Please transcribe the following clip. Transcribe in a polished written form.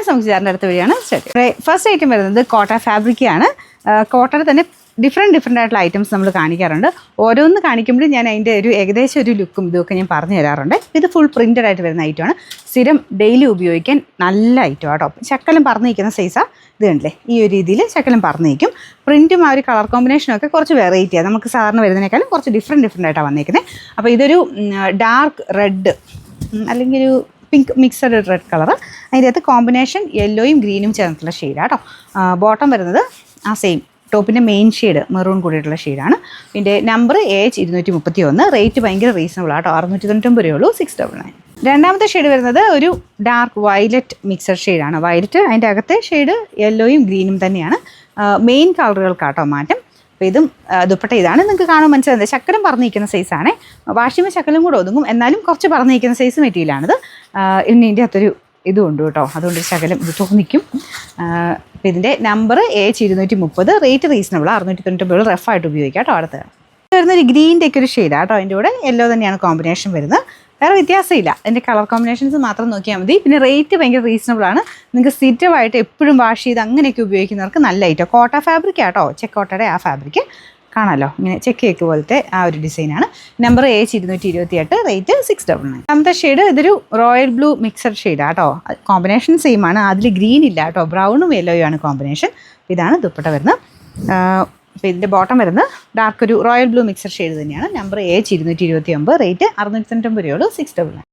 സംശയിച്ചാറിൻ്റെ അടുത്ത വഴിയാണ് start. First item വരുന്നത് കോട്ട ഫാബ്രിക്കാണ്. കോട്ടയുടെ തന്നെ ഡിഫറെൻ്റ് ആയിട്ടുള്ള ഐറ്റംസ് നമ്മൾ കാണിക്കാറുണ്ട്. ഓരോന്ന് കാണിക്കുമ്പോഴും ഞാൻ അതിൻ്റെ ഒരു ഏകദേശം ഒരു ലുക്കും ഇതുമൊക്കെ ഞാൻ പറഞ്ഞു തരാറുണ്ട്. ഇത് ഫുൾ പ്രിൻറ്റഡ് ആയിട്ട് വരുന്ന ഐറ്റമാണ്. സ്ഥിരം ഡെയിലി ഉപയോഗിക്കാൻ നല്ല ഐറ്റം കേട്ടോ. ശക്കലം പറന്ന് നിൽക്കുന്ന സൈസാണ്. ഇത് കണ്ടില്ലേ, ഈ ഒരു രീതിയിൽ ശക്കലം പറന്ന് നിൽക്കും. പ്രിൻറ്റും ആ ഒരു കളർ കോമ്പിനേഷനും ഒക്കെ കുറച്ച് വെറൈറ്റിയാണ്. നമുക്ക് സാധാരണ വരുന്നതിനേക്കാളും കുറച്ച് ഡിഫറെൻ്റ് ആയിട്ടാണ് വന്നിരിക്കുന്നത്. അപ്പോൾ ഇതൊരു ഡാർക്ക് റെഡ് അല്ലെങ്കിൽ ഒരു പിങ്ക് മിക്സഡ് റെഡ് കളർ. അതിൻ്റെ അകത്ത് കോമ്പിനേഷൻ യെല്ലോയും ഗ്രീനും ചേർന്നിട്ടുള്ള ഷെയ്ഡാണ് കേട്ടോ. ബോട്ടം വരുന്നത് ആ സെയിം ടോപ്പിൻ്റെ മെയിൻ ഷെയ്ഡ് മെറൂൺ കൂടിയിട്ടുള്ള ഷെയ്ഡാണ്. പിന്നെ നമ്പർ AH231. റേറ്റ് ഭയങ്കര റീസണബിൾ ആട്ടോ. 699 രൂപയുള്ളൂ. 699. രണ്ടാമത്തെ ഷെയ്ഡ് വരുന്നത് ഒരു ഡാർക്ക് വയലറ്റ് മിക്സഡ് ഷെയ്ഡാണ്. വയലറ്റ് അതിൻ്റെ അകത്തെ ഷെയ്ഡ് യെല്ലോയും ഗ്രീനും തന്നെയാണ്. മെയിൻ കളറുകൾക്കാട്ടോ മാറ്റം. അപ്പോൾ ഇതും ദുപ്പട്ട ഇതാണ്. നിങ്ങൾക്ക് കാണാൻ മനസ്സിലാകുന്നത് ശക്കലം പറന്നിരിക്കുന്ന സൈസാണ്. വാഷിമ ശക്കലും കൂടെ ഒതുങ്ങും, എന്നാലും കുറച്ച് പറന്നിരിക്കുന്ന സൈസ് മെറ്റീരിയലാണിത്. ഇനി ഇതിൻ്റെ അകത്തൊരു ഇതുണ്ട് കേട്ടോ, അതുകൊണ്ട് ശകലം ഇത് തോന്നിക്കും. അപ്പോൾ ഇതിൻ്റെ നമ്പർ AH230. റേറ്റ് റീസണബിൾ 699 റഫായിട്ട് ഉപയോഗിക്കാം കേട്ടോ. അടുത്ത വരുന്നൊരു ഗ്രീൻ്റെ ഒക്കെ ഒരു ഷെയ്ഡാണ് കേട്ടോ. അതിൻ്റെ കൂടെ യെല്ലോ തന്നെയാണ് കോമ്പിനേഷൻ വരുന്നത്. വേറെ വ്യത്യാസമില്ല, അതിൻ്റെ കളർ കോമ്പിനേഷൻസ് മാത്രം നോക്കിയാൽ മതി. പിന്നെ റേറ്റ് ഭയങ്കര റീസണബിളാണ്. നിങ്ങൾക്ക് സ്ഥിരമായിട്ട് എപ്പോഴും വാഷ് ചെയ്ത് അങ്ങനെയൊക്കെ ഉപയോഗിക്കുന്നവർക്ക് നല്ല ഐറ്റം. കോട്ട ഫാബ്രിക് ആട്ടോ, ചെക്കോട്ടയുടെ ആ ഫാബ്രിക് കാണാമല്ലോ, ഇങ്ങനെ ചെക്ക് കേക്ക് പോലത്തെ ആ ഒരു ഡിസൈനാണ്. Number AH228. റേറ്റ് 699. രണ്ടാമത്തെ ഷെയ്ഡ് ഇതൊരു റോയൽ ബ്ലൂ മിക്സഡ് ഷെയ്ഡാണ് കേട്ടോ. കോമ്പിനേഷൻ സെയിം ആണ്. അതിൽ ഗ്രീൻ ഇല്ല കേട്ടോ, ബ്രൗണും യെല്ലോയും ആണ് കോമ്പിനേഷൻ. ഇതാണ് ദുപ്പട്ട വരുന്നത്. അപ്പോൾ ഇതിൻ്റെ ബോട്ടം വരുന്നത് ഡാർക്ക് ഒരു റോയൽ ബ്ലൂ മിക്സഡ് ഷെയ്ഡ് തന്നെയാണ്. Number AH229. റേറ്റ് 699 രൂപയുള്ളൂ. 699.